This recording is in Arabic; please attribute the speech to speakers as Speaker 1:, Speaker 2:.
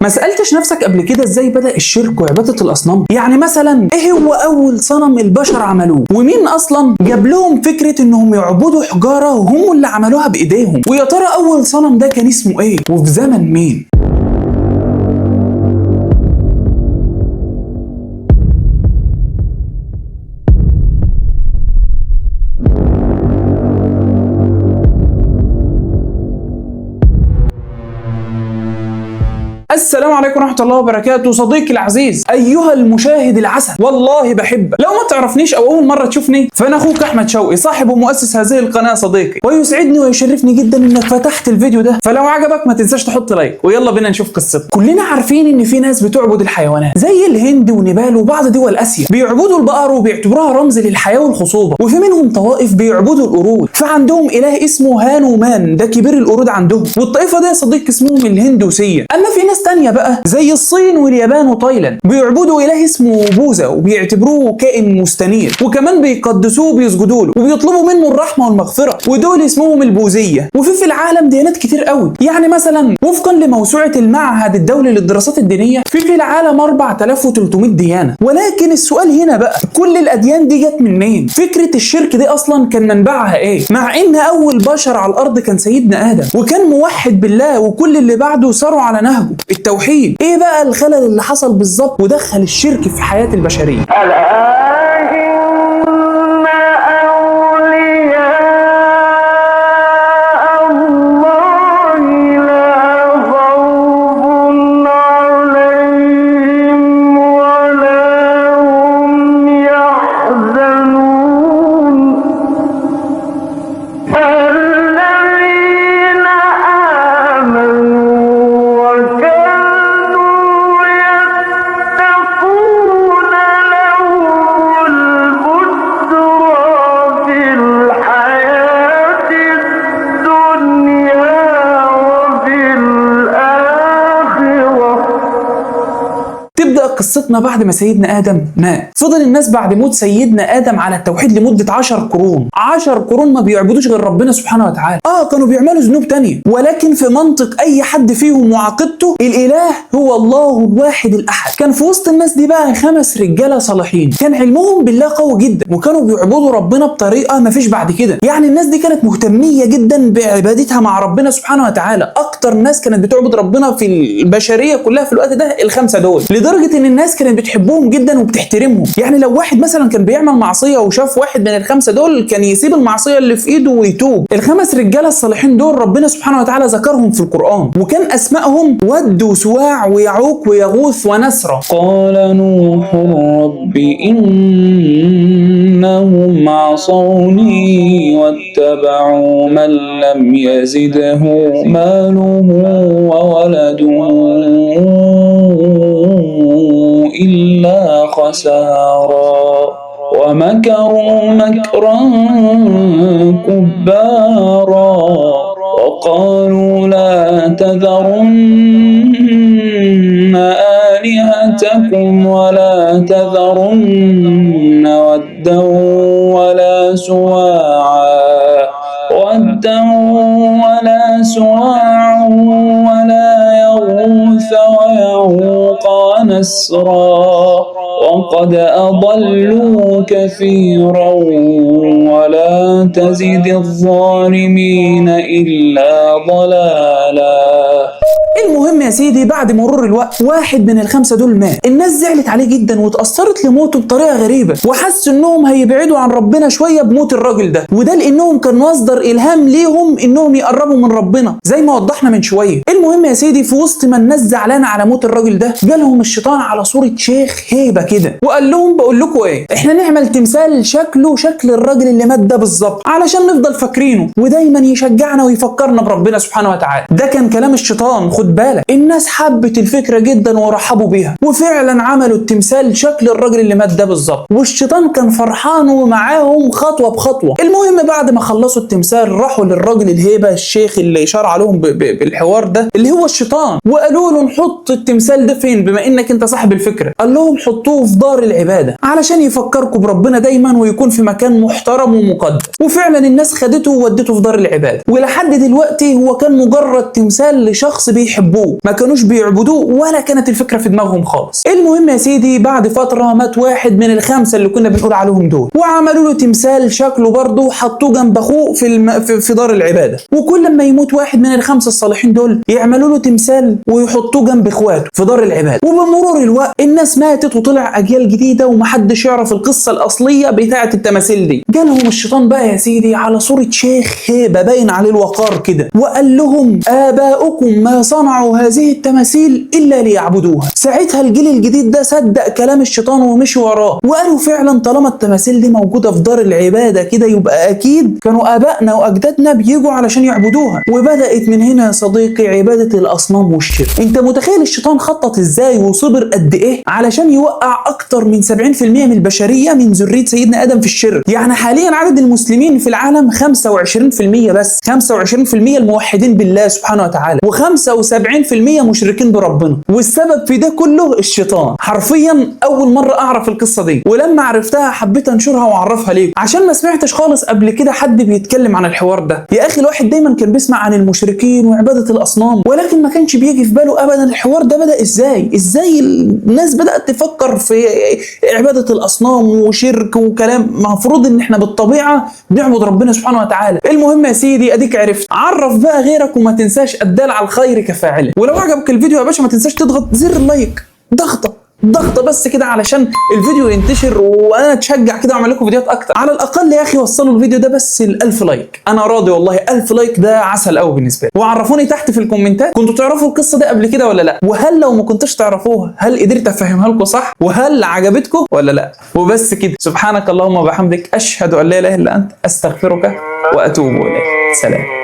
Speaker 1: ما سألتش نفسك قبل كده ازاي بدأ الشرك وعبادة الأصنام؟ يعني مثلا ايه هو أول صنم البشر عملوه؟ ومين أصلا جاب لهم فكرة انهم يعبدوا حجارة وهم اللي عملوها بإيديهم؟ ويا ترى أول صنم ده كان اسمه ايه؟ وفي زمن مين؟ السلام عليكم ورحمة الله وبركاته. صديقي العزيز أيها المشاهد العسل، والله بحبك. لو ما تعرفنيش أو أول مرة تشوفني فأنا أخوك أحمد شوقي، صاحب ومؤسس هذه القناة صديقي، ويسعدني ويشرفني جدا إنك فتحت الفيديو ده. فلو عجبك ما تنساش تحط لايك، ويلا بينا نشوف قصتنا. كلنا عارفين إن في ناس بتعبد الحيوانات زي الهند ونيبال وبعض دول آسيا، بيعبدوا البقر وبيعتبروها رمز للحياة والخصوبة. وفي منهم طوائف بيعبدوا القرود، فعندهم إله اسمه هانومان، ده كبير القرود عندهم. والطائفة ده يا صديقي اسمهم الهندوسية. أما في ناس تانية بقى زي الصين واليابان وتايلاند بيعبدوا اله اسمه بوذا وبيعتبروه كائن مستنير، وكمان بيقدسوه وبيسجدوا له وبيطلبوا منه الرحمه والمغفره، ودول اسمهم البوذيه. وفي العالم ديانات كتير قوي. يعني مثلا وفقا لموسوعه المعهد الدولي للدراسات الدينيه في العالم 4300 ديانه. ولكن السؤال هنا بقى، كل الاديان دي جت منين؟ فكره الشرك دي اصلا كان منبعها ايه؟ مع ان اول بشر على الارض كان سيدنا ادم، وكان موحد بالله، وكل اللي بعده ساروا على نهجه التوحيد. ايه بقى الخلل اللي حصل بالظبط ودخل الشرك في حياة البشرية؟ قصتنا بعد ما سيدنا آدم مات، فضل الناس بعد موت سيدنا آدم على التوحيد لمدة 10 قرون. 10 قرون ما بيعبدوش غير ربنا سبحانه وتعالى. كانوا بيعملوا ذنوب تانية، ولكن في منطق أي حد فيهم وعقيدته الإله هو الله الواحد الأحد. كان في وسط الناس دي بقى 5 رجالة صالحين، كان علمهم بالله قوي جدا، وكانوا بيعبدوا ربنا بطريقة ما فيش بعد كده. يعني الناس دي كانت مهتمية جدا بعبادتها مع ربنا سبحانه وتعالى. أكتر ناس كانت بتعبد ربنا في البشرية كلها في الوقت ده ال5 دول، لدرجة إن الناس كانت بتحبهم جدا وبتحترمهم. يعني لو واحد مثلا كان بيعمل معصيه وشاف واحد من ال5 دول كان يسيب المعصيه اللي في ايده ويتوب. ال5 رجاله الصالحين دول ربنا سبحانه وتعالى ذكرهم في القران، وكان اسمائهم ود وسواع ويعوق ويغوث ونسرا. قال نوح رب انهم عصوني واتبعوا من لم يزده ماله وولده إلا خسارا ومكروا مكرا كبارا وقالوا لا تذرن آلهتكم ولا تذرن ودا ولا سواعا ولا يغوث ويعوق ونسرا وقد أضلوا كثيرا ولا تزد الظالمين إلا ضلالا. المهم يا سيدي بعد مرور الوقت واحد من ال5 دول مات. الناس زعلت عليه جدا واتأثرت لموته بطريقة غريبة، وحسوا انهم هيبعدوا عن ربنا شوية بموت الراجل ده، وده لانهم كان مصدر الهام ليهم انهم يقربوا من ربنا زي ما وضحنا من شوية. المهم يا سيدي في وسط ما الناس زعلانة على موت الراجل ده جالهم الشيطان على صورة شيخ هيبة كده، وقال لهم بقول لكم ايه، احنا نعمل تمثال شكله شكل الراجل اللي مات ده بالظبط علشان نفضل فاكرينه ودايما يشجعنا ويفكرنا بربنا سبحانه وتعالى. ده كان كلام الشيطان، خد بالك. الناس حبت الفكرة جدا ورحبوا بيها، وفعلا عملوا التمثال شكل الراجل اللي مات ده بالظبط، والشيطان كان فرحان ومعاهم خطوة بخطوة. المهم بعد ما خلصوا التمثال راحوا للراجل الهيبة الشيخ اللي اشار عليهم بالحوار ده اللي هو الشيطان. وقالوا له نحط التمثال ده فين بما انك انت صاحب الفكره؟ قال لهم حطوه في دار العباده علشان يفكركم بربنا دايما ويكون في مكان محترم ومقدس. وفعلا الناس خدته وودته في دار العباده، ولحد دلوقتي هو كان مجرد تمثال لشخص بيحبوه، ما كانوش بيعبدوه ولا كانت الفكره في دماغهم خالص. المهم يا سيدي بعد فتره مات واحد من الخمسه اللي كنا بنقول عليهم دول، وعملوا له تمثال شكله برضه حطوه جنب اخوه في دار العباده. وكل ما يموت واحد من الخمسه الصالحين دول يعملوا له تمثال ويحطوه جنب اخواته في دار العباده. وبمرور الوقت الناس ماتت وطلع اجيال جديده ومحدش يعرف القصه الاصليه بتاعه التماثيل دي. جالهم الشيطان بقى يا سيدي على صوره شيخ هيبه باين عليه الوقار كده، وقال لهم اباؤكم ما صنعوا هذه التماثيل الا ليعبدوها. ساعتها الجيل الجديد ده صدق كلام الشيطان ومشي وراه، وقالوا فعلا طالما التماثيل دي موجوده في دار العباده كده يبقى اكيد كانوا ابائنا واجدادنا بيجوا علشان يعبدوها. وبدات من هنا يا صديقي عباده الاصنام والشرك. انت متخيل الشيطان خطط ازاي وصبر قد ايه علشان يوقع اكتر من 70% من البشريه من ذريه سيدنا ادم في الشرك؟ يعني حاليا عدد المسلمين في العالم 25% بس، 25% الموحدين بالله سبحانه وتعالى، و75% مشركين بربنا. والسبب في ده كله الشيطان. حرفيا اول مره اعرف القصه دي، ولما عرفتها حبيت انشرها واعرفها ليك عشان ما سمعتش خالص قبل كده حد بيتكلم عن الحوار ده. يا اخي الواحد دايما كان بيسمع عن المشركين وعباده الاصنام، ولكن ما كانش بيجي في باله ابدا الحوار ده بدا ازاي الناس بدات تفكر في عباده الاصنام وشرك وكلام. المفروض ان احنا بالطبيعه بنعبد ربنا سبحانه وتعالى. المهم يا سيدي اديك عرفت، عرف بقى غيرك وما تنساش الدال على الخير كفاعله. ولو عجبك الفيديو يا باشا ما تنساش تضغط زر اللايك، ضغطه بس كده علشان الفيديو ينتشر وانا اتشجع كده واعمل لكم فيديوهات اكتر. على الاقل يا اخي وصلوا الفيديو ده بس ل1000 لايك، انا راضي والله. 1000 لايك ده عسل قوي بالنسبه لي. وعرفوني تحت في الكومنتات كنتوا تعرفوا القصه دي قبل كده ولا لا، وهل لو ما كنتوش تعرفوها هل قدرت افهمها لكم صح، وهل عجبتكم ولا لا. وبس كده، سبحانك اللهم وبحمدك اشهد ان لا اله الا انت استغفرك واتوب اليك. سلام.